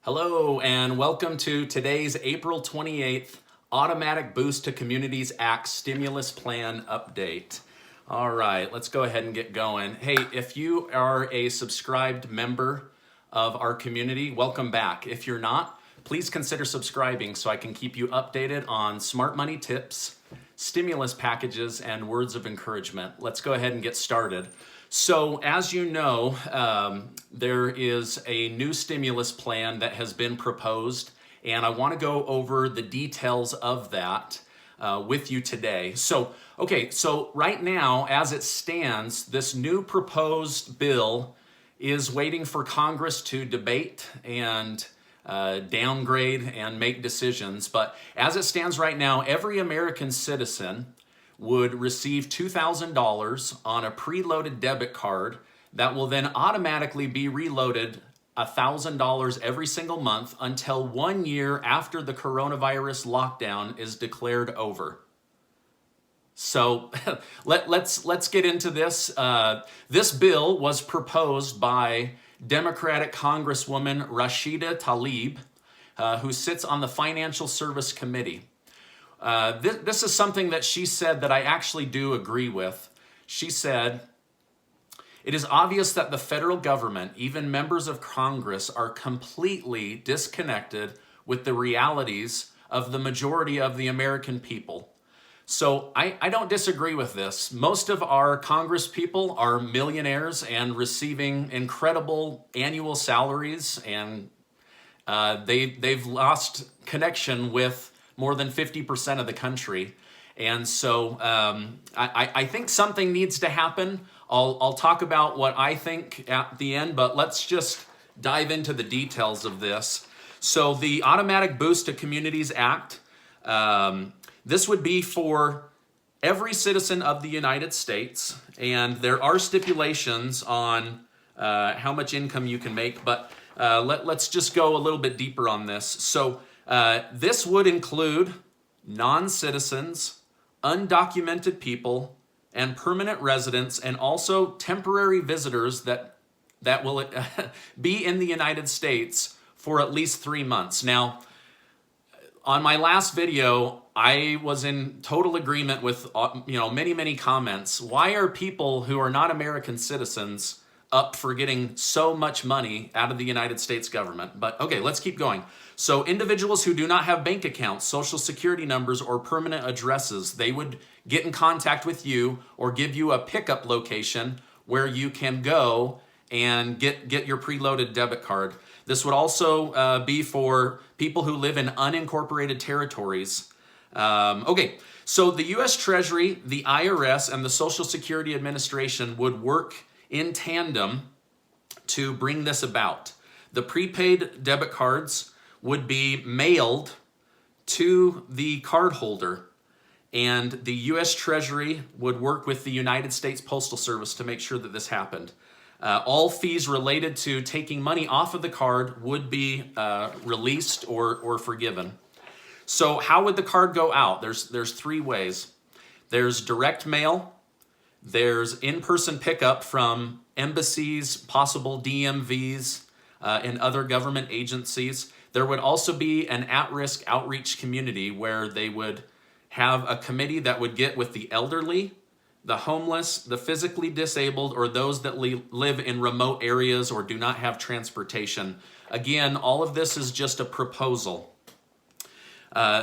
Hello and welcome to today's April 28th Automatic Boost to Communities Act Stimulus Plan Update. All right, let's go ahead and get going. Hey, if you are a subscribed member of our community, welcome back. If you're not, please consider subscribing so I can keep you updated on smart money tips, stimulus packages, and words of encouragement. Let's go ahead and get started. So as you know, there is a new stimulus plan that has been proposed, and I want to go over the details of that with you today. So right now, as it stands, this new proposed bill is waiting for Congress to debate and downgrade and make decisions. But as it stands right now, every American citizen would receive $2,000 on a preloaded debit card that will then automatically be reloaded $1,000 every single month until 1 year after the coronavirus lockdown is declared over. So let's get into this. This bill was proposed by Democratic Congresswoman Tlaib, who sits on the Financial Service Committee. This is something that she said that I actually do agree with. She said, "It is obvious that the federal government, even members of Congress, are completely disconnected with the realities of the majority of the American people." So I don't disagree with this. Most of our Congress people are millionaires and receiving incredible annual salaries, and they've lost connection with more than 50% of the country. And so I think something needs to happen. I'll talk about what I think at the end, but let's just dive into the details of this. So the Automatic Boost to Communities Act, this would be for every citizen of the United States, and there are stipulations on how much income you can make, but let's just go a little bit deeper on this. So this would include non-citizens, undocumented people, and permanent residents, and also temporary visitors that will be in the United States for at least 3 months. Now, on my last video, I was in total agreement with many comments. Why are people who are not American citizens up for getting so much money out of the United States government? But okay, let's keep going. So individuals who do not have bank accounts, social security numbers, or permanent addresses, they would get in contact with you or give you a pickup location where you can go and get your preloaded debit card. This would also be for people who live in unincorporated territories. So the U.S. Treasury, the IRS, and the Social Security Administration would work in tandem to bring this about. The prepaid debit cards would be mailed to the cardholder, and the U.S. Treasury would work with the United States Postal Service to make sure that this happened. All fees related to taking money off of the card would be released or forgiven. So how would the card go out? There's 3 ways. There's direct mail, there's in-person pickup from embassies, possible DMVs, and other government agencies. There would also be an at-risk outreach community where they would have a committee that would get with the elderly, the homeless, the physically disabled, or those that live in remote areas or do not have transportation. Again, all of this is just a proposal.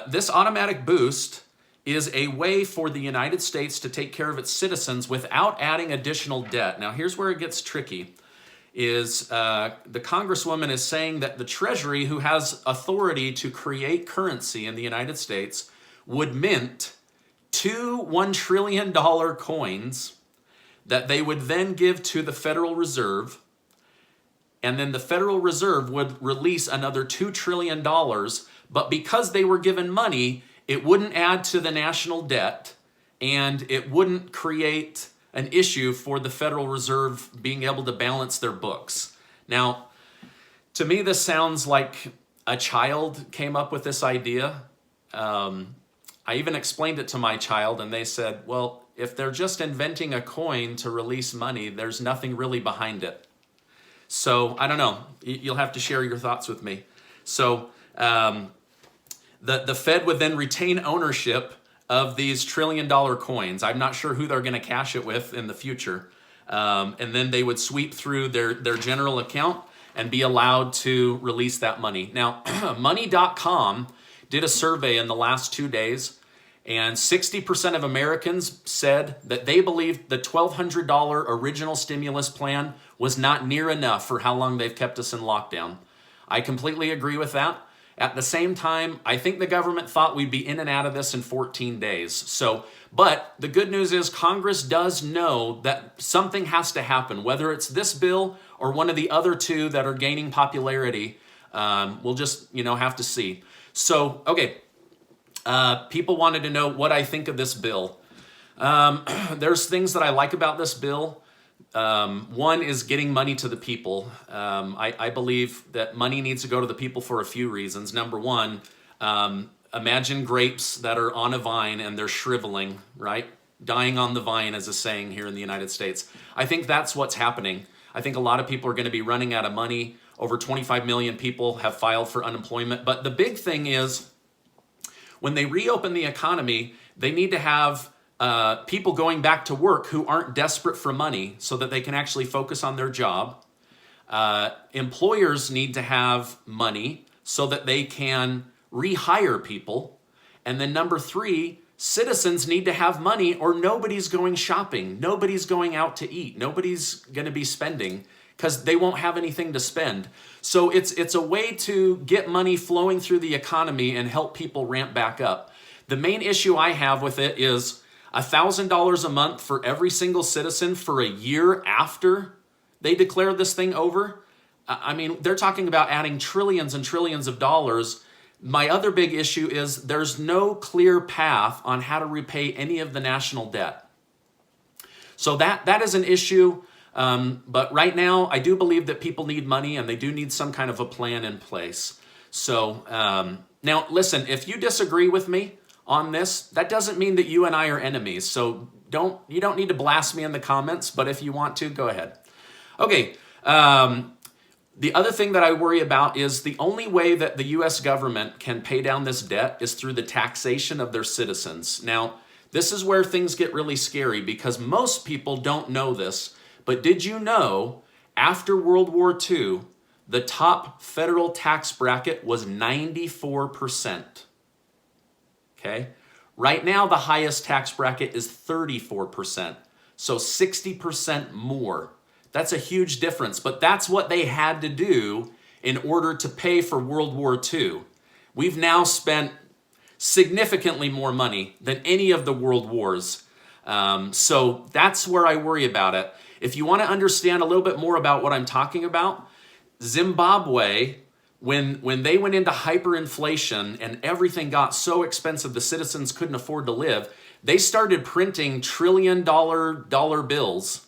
This automatic boost is a way for the United States to take care of its citizens without adding additional debt. Now, here's where it gets tricky. The Congresswoman is saying that the Treasury, who has authority to create currency in the United States, would mint 2 $1 trillion coins that they would then give to the Federal Reserve, and then the Federal Reserve would release another $2 trillion, but because they were given money, it wouldn't add to the national debt, and it wouldn't create an issue for the Federal Reserve being able to balance their books. Now, to me, this sounds like a child came up with this idea. I even explained it to my child, and they said, well, if they're just inventing a coin to release money, there's nothing really behind it. So I don't know. You'll have to share your thoughts with me. So the Fed would then retain ownership of these trillion-dollar coins. I'm not sure who they're going to cash it with in the future. And then they would sweep through their general account and be allowed to release that money. Now, money.com did a survey in the last 2 days, and 60% of Americans said that they believed the $1,200 original stimulus plan was not near enough for how long they've kept us in lockdown. I completely agree with that. At the same time, I think the government thought we'd be in and out of this in 14 days. But the good news is Congress does know that something has to happen, whether it's this bill or one of the other two that are gaining popularity. We'll just, have to see. So, okay, people wanted to know what I think of this bill. There's things that I like about this bill. One is getting money to the people. I believe that money needs to go to the people for a few reasons. Number one, imagine grapes that are on a vine and they're shriveling, right? Dying on the vine is a saying here in the United States. I think that's what's happening. I think a lot of people are going to be running out of money. Over 25 million people have filed for unemployment. But the big thing is when they reopen the economy, they need to have people going back to work who aren't desperate for money so that they can actually focus on their job. Employers need to have money so that they can rehire people. And then number three, citizens need to have money or nobody's going shopping. Nobody's going out to eat. Nobody's going to be spending because they won't have anything to spend. So it's a way to get money flowing through the economy and help people ramp back up. The main issue I have with it is $1,000 a month for every single citizen for a year after they declare this thing over. I mean, they're talking about adding trillions and trillions of dollars. My other big issue is there's no clear path on how to repay any of the national debt. So that is an issue. But right now, I do believe that people need money and they do need some kind of a plan in place. So now, listen, if you disagree with me on this, that doesn't mean that you and I are enemies. So you don't need to blast me in the comments, but if you want to, go ahead. Okay. The other thing that I worry about is the only way that the U.S. government can pay down this debt is through the taxation of their citizens. Now, this is where things get really scary because most people don't know this, but did you know after World War II, the top federal tax bracket was 94%? Okay. Right now, the highest tax bracket is 34%. So 60% more. That's a huge difference, but that's what they had to do in order to pay for World War II. We've now spent significantly more money than any of the world wars. So that's where I worry about it. If you want to understand a little bit more about what I'm talking about, Zimbabwe, when they went into hyperinflation and everything got so expensive the citizens couldn't afford to live, they started printing trillion-dollar bills.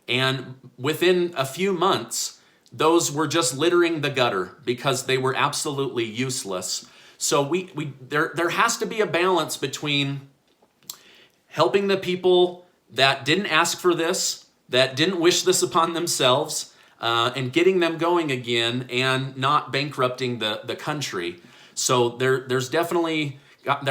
And within a few months, those were just littering the gutter because they were absolutely useless. So there has to be a balance between helping the people that didn't ask for this, that didn't wish this upon themselves, and getting them going again and not bankrupting the country. So there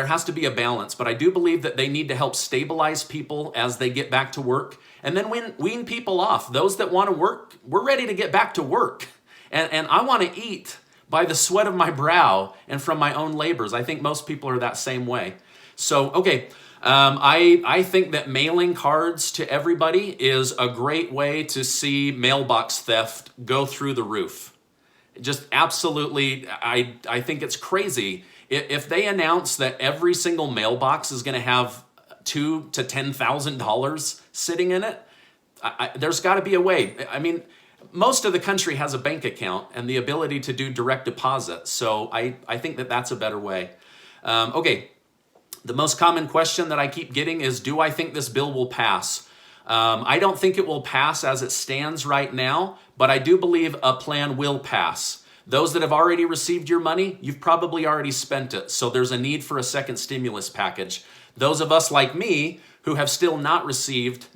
has to be a balance, but I do believe that they need to help stabilize people as they get back to work and then wean people off. Those that want to work, we're ready to get back to work. And I want to eat by the sweat of my brow and from my own labors. I think most people are that same way. So, okay, I think that mailing cards to everybody is a great way to see mailbox theft go through the roof. Just absolutely, I think it's crazy. If they announce that every single mailbox is going to have $2,000 to $10,000 sitting in it, there's got to be a way. I mean, most of the country has a bank account and the ability to do direct deposit. So I think that that's a better way. Okay, the most common question that I keep getting is, do I think this bill will pass? I don't think it will pass as it stands right now, but I do believe a plan will pass. Those that have already received your money, you've probably already spent it. So there's a need for a second stimulus package. Those of us like me who have still not received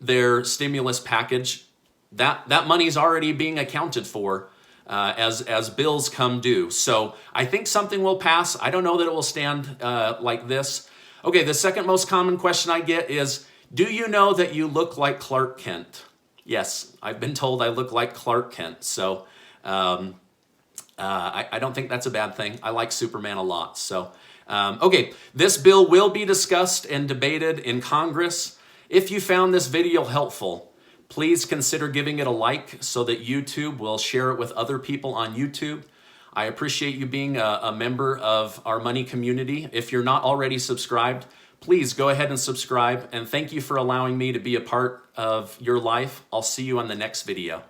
their stimulus package, that money's already being accounted for. as bills come due. So I think something will pass. I don't know that it will stand like this. Okay, the second most common question I get is, do you know that you look like Clark Kent? Yes, I've been told I look like Clark Kent. So I don't think that's a bad thing. I like Superman a lot. So, okay, this bill will be discussed and debated in Congress. If you found this video helpful, please consider giving it a like so that YouTube will share it with other people on YouTube. I appreciate you being a member of our money community. If you're not already subscribed, please go ahead and subscribe. And thank you for allowing me to be a part of your life. I'll see you on the next video.